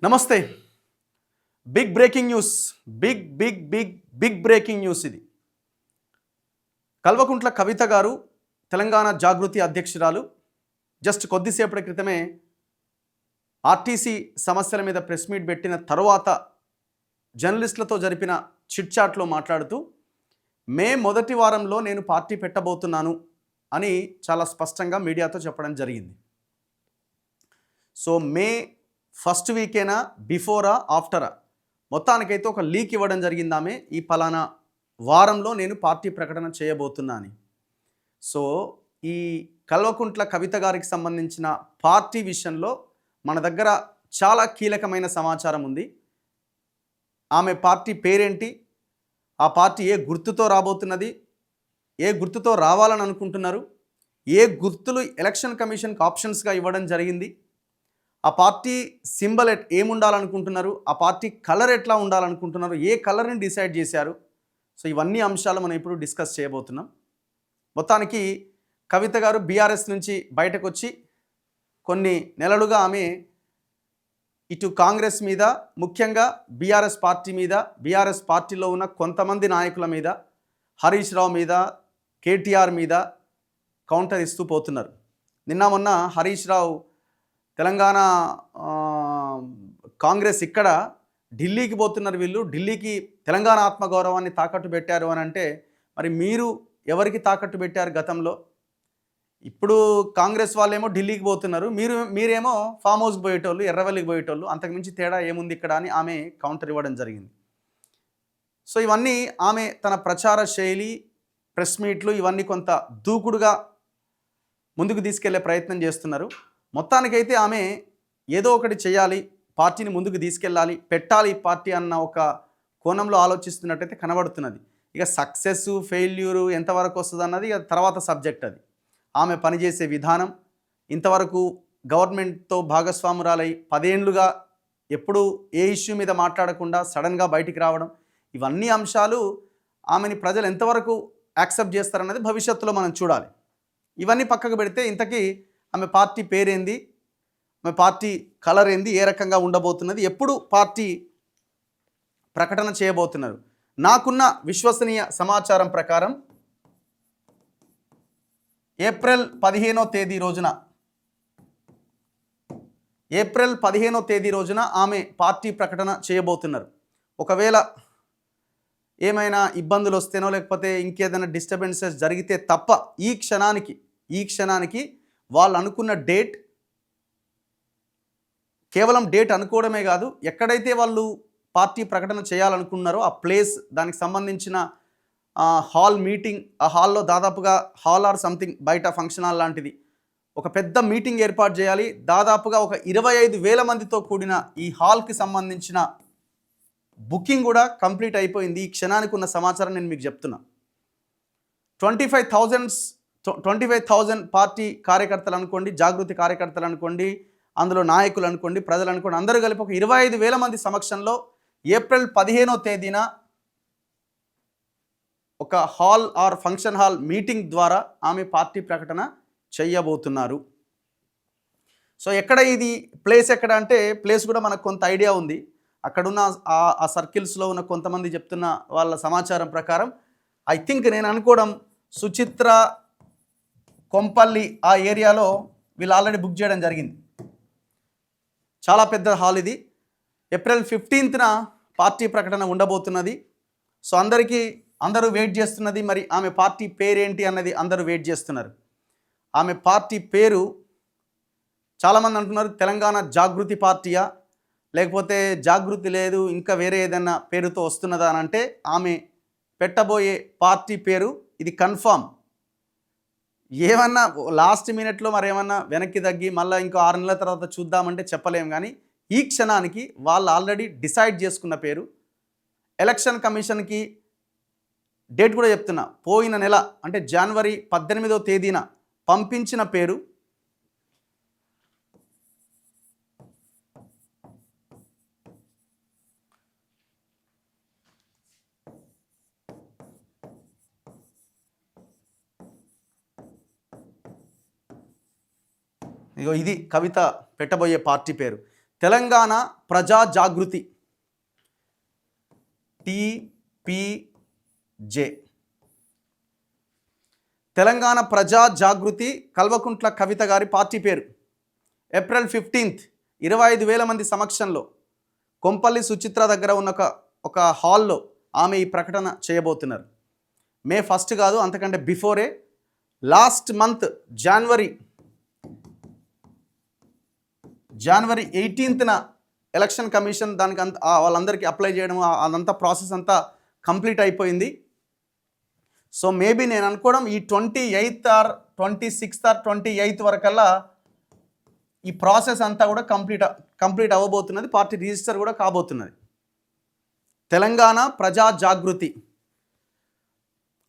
నమస్తే. Big breaking news. Big breaking news ఇది. కల్వకుంట్ల కవిత గారు తెలంగాణ జాగృతి అధ్యక్షురాలు జస్ట్ కొద్దిసేపటి క్రితమే ఆర్టీసీ సమస్యల మీద ప్రెస్ మీట్ పెట్టిన తరువాత జర్నలిస్టులతో జరిపిన చిట్ చాట్లో మాట్లాడుతూ మే మొదటి వారంలో నేను పార్టీ పెట్టబోతున్నాను అని చాలా స్పష్టంగా మీడియాతో చెప్పడం జరిగింది. సో మే ఫస్ట్ వీకేనా, బిఫోరా, ఆఫ్టరా, మొత్తానికైతే ఒక లీక్ ఇవ్వడం జరిగింది ఆమె. ఈ పలానా వారంలో నేను పార్టీ ప్రకటన చేయబోతున్నా అని. సో ఈ కల్వకుంట్ల కవిత గారికి సంబంధించిన పార్టీ విషయంలో మన దగ్గర చాలా కీలకమైన సమాచారం ఉంది. ఆమె పార్టీ పేరేంటి, ఆ పార్టీ ఏ గుర్తుతో రాబోతున్నది, ఏ గుర్తుతో రావాలని అనుకుంటున్నారు, ఏ గుర్తులు ఎలక్షన్ కమిషన్కి ఆప్షన్స్గా ఇవ్వడం జరిగింది, ఆ పార్టీ సింబల్ ఏముండాలనుకుంటున్నారు, ఆ పార్టీ కలర్ ఎట్లా ఉండాలనుకుంటున్నారు, ఏ కలర్ని డిసైడ్ చేశారు. సో ఇవన్నీ అంశాలు మనం ఇప్పుడు డిస్కస్ చేయబోతున్నాం. మొత్తానికి కవిత గారు బీఆర్ఎస్ నుంచి బయటకు వచ్చి కొన్ని నెలలుగా ఆమె ఇటు కాంగ్రెస్ మీద, ముఖ్యంగా బీఆర్ఎస్ పార్టీ మీద, బీఆర్ఎస్ పార్టీలో ఉన్న కొంతమంది నాయకుల మీద, హరీష్ రావు మీద, కేటీఆర్ మీద కౌంటర్ ఇస్తూ పోతున్నారు. నిన్న మొన్న హరీష్ రావు తెలంగాణ కాంగ్రెస్ ఇక్కడ ఢిల్లీకి పోతున్నారు, వీళ్ళు ఢిల్లీకి తెలంగాణ ఆత్మగౌరవాన్ని తాకట్టు పెట్టారు అని అంటే, మరి మీరు ఎవరికి తాకట్టు పెట్టారు గతంలో? ఇప్పుడు కాంగ్రెస్ వాళ్ళేమో ఢిల్లీకి పోతున్నారు, మీరేమో ఫామ్ హౌస్కి పోయేటోళ్ళు, ఎర్రవల్లికి పోయేటోళ్ళు, అంతకుమించి తేడా ఏముంది ఇక్కడ అని ఆమె కౌంటర్ ఇవ్వడం జరిగింది. సో ఇవన్నీ ఆమె తన ప్రచార శైలి, ప్రెస్ మీట్లు ఇవన్నీ కొంత దూకుడుగా ముందుకు తీసుకెళ్లే ప్రయత్నం చేస్తున్నారు. మొత్తానికైతే ఆమె ఏదో ఒకటి చేయాలి, పార్టీని ముందుకు తీసుకెళ్ళాలి, పెట్టాలి పార్టీ అన్న ఒక కోణంలో ఆలోచిస్తున్నట్టయితే కనబడుతున్నది. ఇక సక్సెస్ ఫెయిల్యూరు ఎంతవరకు వస్తుంది అన్నది తర్వాత సబ్జెక్ట్. అది ఆమె పనిచేసే విధానం, ఇంతవరకు గవర్నమెంట్తో భాగస్వామురాలై 10 ఏళ్లుగా ఎప్పుడూ ఏ ఇష్యూ మీద మాట్లాడకుండా సడన్గా బయటికి రావడం, ఇవన్నీ అంశాలు ఆమెని ప్రజలు ఎంతవరకు యాక్సెప్ట్ చేస్తారన్నది భవిష్యత్తులో మనం చూడాలి. ఇవన్నీ పక్కకు పెడితే ఇంతకీ ఆమె పార్టీ పేరేంది, ఆమె పార్టీ కలర్ ఏంది, ఏ రకంగా ఉండబోతున్నది, ఎప్పుడు పార్టీ ప్రకటన చేయబోతున్నారు? నాకున్న విశ్వసనీయ సమాచారం ప్రకారం ఏప్రిల్ 15వ తేదీ రోజున ఆమె పార్టీ ప్రకటన చేయబోతున్నారు. ఒకవేళ ఏమైనా ఇబ్బందులు వస్తేనో లేకపోతే ఇంకేదైనా డిస్టర్బెన్సెస్ జరిగితే తప్ప ఈ క్షణానికి వాళ్ళు అనుకున్న డేట్, కేవలం డేట్ అనుకోవడమే కాదు, ఎక్కడైతే వాళ్ళు పార్టీ ప్రకటన చేయాలనుకున్నారో ఆ ప్లేస్, దానికి సంబంధించిన హాల్ మీటింగ్, ఆ హాల్లో దాదాపుగా హాల్ ఆర్ సంథింగ్ బయట ఫంక్షన్ హాల్ లాంటిది ఒక పెద్ద మీటింగ్ ఏర్పాటు చేయాలి. దాదాపుగా ఒక 25,000 మందితో కూడిన ఈ హాల్కి సంబంధించిన బుకింగ్ కూడా కంప్లీట్ అయిపోయింది. ఈ క్షణానికి ఉన్న సమాచారం నేను మీకు చెప్తున్నా. 25,000 పార్టీ కార్యకర్తలు అనుకోండి, జాగృతి కార్యకర్తలు అనుకోండి, అందులో నాయకులు అనుకోండి, ప్రజలు అనుకోండి, అందరూ కలిపి ఒక 25,000 మంది సమక్షంలో ఏప్రిల్ 15వ తేదీన ఒక hall or function hall meeting ద్వారా ఆమె పార్టీ ప్రకటన చేయబోతున్నారు. సో ఎక్కడ ఇది ప్లేస్ ఎక్కడ అంటే, ప్లేస్ కూడా మనకు కొంత ఐడియా ఉంది. అక్కడున్న ఆ సర్కిల్స్లో ఉన్న కొంతమంది చెప్తున్న వాళ్ళ సమాచారం ప్రకారం ఐ థింక్, నేను అనుకోవడం సుచిత్ర, కొంపల్లి ఆ ఏరియాలో వీళ్ళు ఆల్రెడీ బుక్ చేయడం జరిగింది. చాలా పెద్ద హాల్ ఇది. ఏప్రిల్ 15న పార్టీ ప్రకటన ఉండబోతున్నది. సో అందరూ వెయిట్ చేస్తున్నది, మరి ఆమె పార్టీ పేరేంటి అన్నది అందరూ వెయిట్ చేస్తున్నారు. ఆమె పార్టీ పేరు చాలామంది అంటున్నారు తెలంగాణ జాగృతి పార్టీయా, లేకపోతే జాగృతి లేదు ఇంకా వేరే ఏదైనా పేరుతో వస్తున్నదా అని అంటే, ఆమె పెట్టబోయే పార్టీ పేరు ఇది కన్ఫామ్. ఏమన్నా లాస్ట్ మినిట్లో మరేమన్నా వెనక్కి తగ్గి మళ్ళీ ఇంకో 6 నెలల తర్వాత చూద్దామంటే చెప్పలేం. కానీ ఈ క్షణానికి వాళ్ళు ఆల్రెడీ డిసైడ్ చేసుకున్న పేరు. ఎలక్షన్ కమిషన్కి డేట్ కూడా చెప్తున్నా, పోయిన నెల అంటే జనవరి 18వ తేదీన పంపించిన పేరు ఇగో ఇది కవిత పెట్టబోయే పార్టీ పేరు తెలంగాణ ప్రజా జాగృతి TPJ. తెలంగాణ ప్రజా జాగృతి కల్వకుంట్ల కవిత గారి పార్టీ పేరు. ఏప్రిల్ 15 25,000 మంది సమక్షంలో కొంపల్లి సుచిత్ర దగ్గర ఉన్న ఒక హాల్లో ఆమె ఈ ప్రకటన చేయబోతున్నారు. మే 1 కాదు, అంతకంటే బిఫోరే లాస్ట్ మంత్ జనవరి 18న ఎలక్షన్ కమిషన్ దానికి వాళ్ళందరికీ అప్లై చేయడం అదంతా ప్రాసెస్ అంతా కంప్లీట్ అయిపోయింది. సో మేబీ నేను అనుకోవడం ఈ 28th are 26th are 28th వరకల్లా ఈ ప్రాసెస్ అంతా కూడా కంప్లీట్ అవ్వబోతున్నది. పార్టీ రిజిస్టర్ కూడా కాబోతున్నది. తెలంగాణ ప్రజా జాగృతి.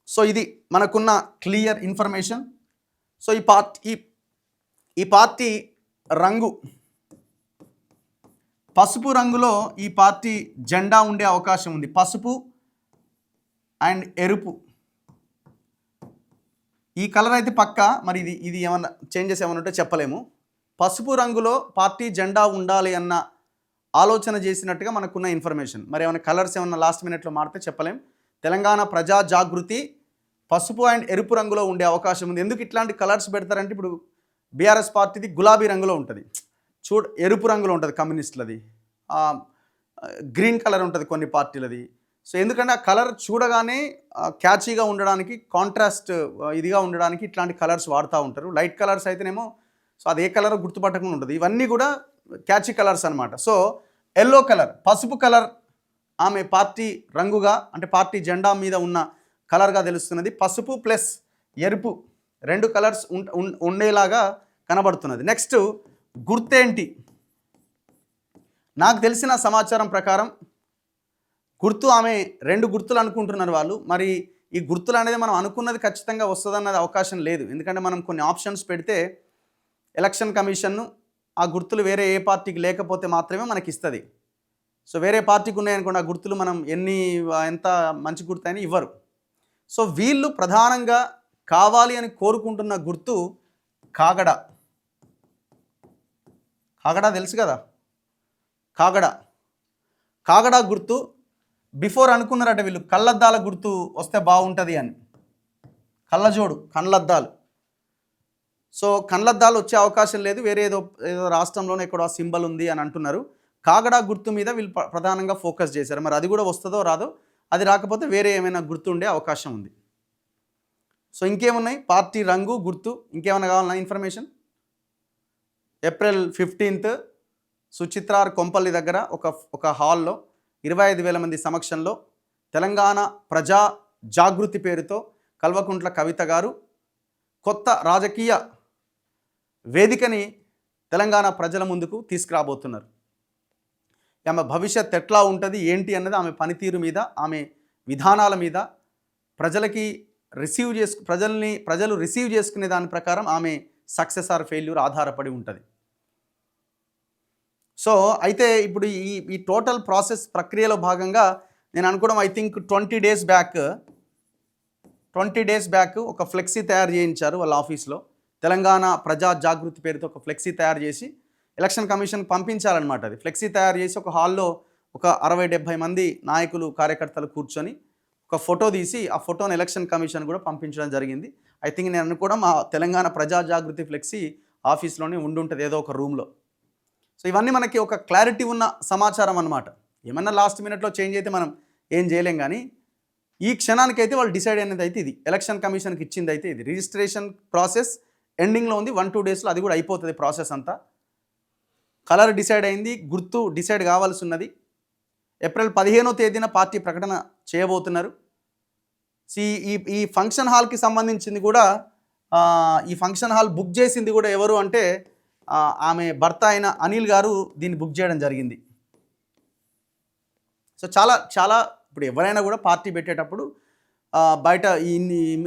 సో ఇది మనకున్న క్లియర్ ఇన్ఫర్మేషన్. సో ఈ పార్టీ రంగు పసుపు రంగులో ఈ పార్టీ జెండా ఉండే అవకాశం ఉంది. పసుపు అండ్ ఎరుపు ఈ కలర్ అయితే పక్కా. మరి ఇది ఏమన్నా చేంజెస్ ఏమైనా ఉంటే చెప్పలేము. పసుపు రంగులో పార్టీ జెండా ఉండాలి అన్న ఆలోచన చేసినట్టుగా మనకున్న ఇన్ఫర్మేషన్. మరి ఏమైనా కలర్స్ ఏమన్నా లాస్ట్ మినిట్లో మారితే చెప్పలేం. తెలంగాణ ప్రజా జాగృతి పసుపు అండ్ ఎరుపు రంగులో ఉండే అవకాశం ఉంది. ఎందుకు ఇట్లాంటి కలర్స్ పెడతారంటే, ఇప్పుడు బీఆర్ఎస్ పార్టీది గులాబీ రంగులో ఉంటుంది, ఎరుపు రంగులో ఉంటుంది కమ్యూనిస్టులది, గ్రీన్ కలర్ ఉంటుంది కొన్ని పార్టీలది. సో ఎందుకంటే ఆ కలర్ చూడగానే క్యాచీగా ఉండడానికి, కాంట్రాస్ట్ ఇదిగా ఉండడానికి ఇట్లాంటి కలర్స్ వాడుతూ ఉంటారు. లైట్ కలర్స్ అయితేనేమో సో అది ఏ కలర్ గుర్తుపట్టకుండా ఉంటుంది. ఇవన్నీ కూడా క్యాచీ కలర్స్ అనమాట. సో ఎల్లో కలర్, పసుపు కలర్ ఆమె పార్టీ రంగుగా, అంటే పార్టీ జెండా మీద ఉన్న కలర్గా తెలుస్తున్నది. పసుపు ప్లస్ ఎరుపు 2 కలర్స్ ఉండేలాగా కనబడుతున్నది. నెక్స్ట్ గుర్తేంటి? నాకు తెలిసిన సమాచారం ప్రకారం గుర్తు ఆమె 2 గుర్తులు అనుకుంటున్నారు వాళ్ళు. మరి ఈ గుర్తులు అనేది మనం అనుకున్నది ఖచ్చితంగా వస్తుందన్నది అవకాశం లేదు. ఎందుకంటే మనం కొన్ని ఆప్షన్స్ పెడితే ఎలక్షన్ కమిషన్ను ఆ గుర్తులు వేరే ఏ పార్టీకి లేకపోతే మాత్రమే మనకి ఇస్తుంది. సో వేరే పార్టీకి ఉన్నాయనుకోండి, ఆ గుర్తులు మనం ఎంత మంచి గుర్తు అయినా ఇవ్వరు. సో వీళ్ళు ప్రధానంగా కావాలి అని కోరుకుంటున్న గుర్తు కాగడ. కాగడ తెలుసు కదా, కాగడ గుర్తు. బిఫోర్ అనుకున్నారట వీళ్ళు కళ్ళద్దాల గుర్తు వస్తే బాగుంటుంది అని. కళ్ళజోడు, కళ్ళద్దాలు. సో కళ్ళద్దాలు వచ్చే అవకాశం లేదు, వేరే ఏదో రాష్ట్రంలోనే ఎక్కడో సింబల్ ఉంది అని అంటున్నారు. కాగడ గుర్తు మీద వీళ్ళు ప్రధానంగా ఫోకస్ చేశారు. మరి అది కూడా వస్తుందో రాదో, అది రాకపోతే వేరే ఏమైనా గుర్తు ఉండే అవకాశం ఉంది. సో ఇంకేమున్నాయి? పార్టీ రంగు, గుర్తు, ఇంకేమైనా కావాలన్నా ఇన్ఫర్మేషన్? ఏప్రిల్ 15 సుచిత్రార్ కొంపల్లి దగ్గర ఒక హాల్లో 25,000 మంది సమక్షంలో తెలంగాణ ప్రజా జాగృతి పేరుతో కల్వకుంట్ల కవిత గారు కొత్త రాజకీయ వేదికని తెలంగాణ ప్రజల ముందుకు తీసుకురాబోతున్నారు. ఆమె భవిష్యత్ ఎట్లా ఉంటుంది ఏంటి అన్నది ఆమె పనితీరు మీద, ఆమె విధానాల మీద ప్రజలు రిసీవ్ చేసుకునే దాని ప్రకారం ఆమె సక్సెస్ ఆర్ ఫెయిల్యూర్ ఆధారపడి ఉంటుంది. సో అయితే ఇప్పుడు ఈ టోటల్ ప్రాసెస్ ప్రక్రియలో భాగంగా నేను అనుకోవడం, ఐ థింక్ 20 డేస్ బ్యాక్ ఒక ఫ్లెక్సీ తయారు చేయించారు వాళ్ళ ఆఫీస్లో. తెలంగాణ ప్రజా జాగృతి పేరుతో ఒక ఫ్లెక్సీ తయారు చేసి ఎలక్షన్ కమిషన్ పంపించాలన్నమాట. అది ఫ్లెక్సీ తయారు చేసి ఒక హాల్లో ఒక 60-70 మంది నాయకులు, కార్యకర్తలు కూర్చొని ఒక ఫోటో తీసి ఆ ఫోటోని ఎలక్షన్ కమిషన్ కూడా పంపించడం జరిగింది. ఐ థింక్ నేను అనుకోవడం ఆ తెలంగాణ ప్రజా జాగృతి ఫ్లెక్సీ ఆఫీస్లోనే ఉండుంటుంది ఏదో ఒక రూమ్లో. సో ఇవన్నీ మనకి ఒక క్లారిటీ ఉన్న సమాచారం అన్నమాట. ఏమన్నా లాస్ట్ మినిట్లో చేంజ్ అయితే మనం ఏం చేయలేం, కానీ ఈ క్షణానికైతే వాళ్ళు డిసైడ్ అయినది అయితే ఇది, ఎలక్షన్ కమిషన్కి ఇచ్చింది అయితే ఇది. రిజిస్ట్రేషన్ ప్రాసెస్ ఎండింగ్లో ఉంది, 1-2 డేస్లో అది కూడా అయిపోతుంది ప్రాసెస్ అంతా. కలర్ డిసైడ్ అయింది, గుర్తు డిసైడ్ కావాల్సి ఉన్నది. ఏప్రిల్ 15వ తేదీన పార్టీ ప్రకటన చేయబోతున్నారు. ఈ ఫంక్షన్ హాల్కి సంబంధించింది కూడా, ఈ ఫంక్షన్ హాల్ బుక్ చేసింది కూడా ఎవరు అంటే ఆమె భర్త అయిన అనిల్ గారు దీన్ని బుక్ చేయడం జరిగింది. సో చాలా ఇప్పుడు ఎవరైనా కూడా పార్టీ పెట్టేటప్పుడు బయట ఈ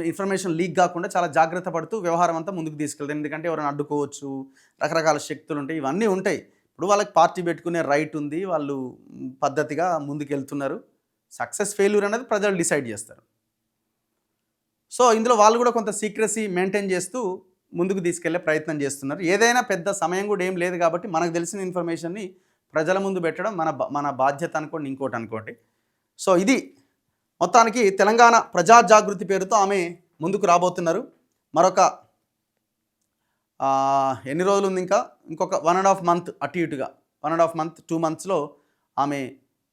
ఇన్ఫర్మేషన్ లీక్ కాకుండా చాలా జాగ్రత్త పడుతూ వ్యవహారం అంతా ముందుకు తీసుకెళ్తారు. ఎందుకంటే ఎవరైనా అడ్డుకోవచ్చు, రకరకాల శక్తులు ఉంటాయి, ఇవన్నీ ఉంటాయి. ఇప్పుడు వాళ్ళకి పార్టీ పెట్టుకునే రైట్ ఉంది, వాళ్ళు పద్ధతిగా ముందుకు వెళ్తున్నారు. సక్సెస్ ఫెయిల్యూర్ అనేది ప్రజలు డిసైడ్ చేస్తారు. సో ఇందులో వాళ్ళు కూడా కొంత సీక్రెసీ మెయింటైన్ చేస్తూ ముందుకు తీసుకెళ్లే ప్రయత్నం చేస్తున్నారు. ఏదైనా పెద్ద సమయం కూడా ఏం లేదు కాబట్టి మనకు తెలిసిన ఇన్ఫర్మేషన్ని ప్రజల ముందు పెట్టడం మన బాధ్యత అనుకోండి, ఇంకోటి అనుకోండి. సో ఇది మొత్తానికి తెలంగాణ ప్రజా జాగృతి పేరుతో ఆమె ముందుకు రాబోతున్నారు. మరొక ఎన్ని రోజులు ఉంది, ఇంకొక 1.5 మంత్ అటు ఇటుగా 1.5 మంత్ 2 మంత్స్లో ఆమె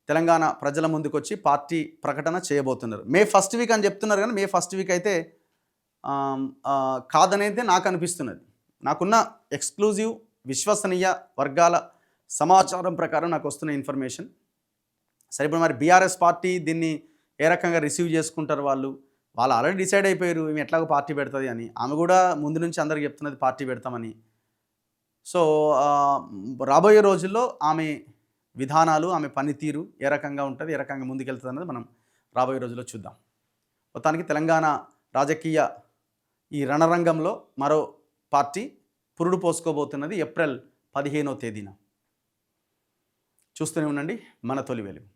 తెలంగాణ ప్రజల ముందుకు వచ్చి పార్టీ ప్రకటన చేయబోతున్నారు. మే 1st వీక్ అని చెప్తున్నారు, కానీ మే 1st వీక్ అయితే కాదనేది నాకు అనిపిస్తున్నది. నాకున్న ఎక్స్క్లూజివ్ విశ్వసనీయ వర్గాల సమాచారం ప్రకారం నాకు వస్తున్న ఇన్ఫర్మేషన్. సరే, ఇప్పుడు మరి బీఆర్ఎస్ పార్టీ దీన్ని ఏ రకంగా రిసీవ్ చేసుకుంటారు? వాళ్ళు ఆల్రెడీ డిసైడ్ అయిపోయారు ఈమె ఎట్లాగో పార్టీ పెడుతుంది అని. ఆమె కూడా ముందు నుంచి అందరికి చెప్తున్నది పార్టీ పెడతామని. సో రాబోయే రోజుల్లో ఆమె విధానాలు, ఆమె పనితీరు ఏ రకంగా ఉంటుంది, ఏ రకంగా ముందుకెళ్తుంది అన్నది మనం రాబోయే రోజుల్లో చూద్దాం. మొత్తానికి తెలంగాణ రాజకీయ ఈ రణరంగంలో మరో పార్టీ పురుడు పోసుకోబోతున్నది ఏప్రిల్ 15వ తేదీన. చూస్తూనే ఉండండి మన తొలి వెలుగు.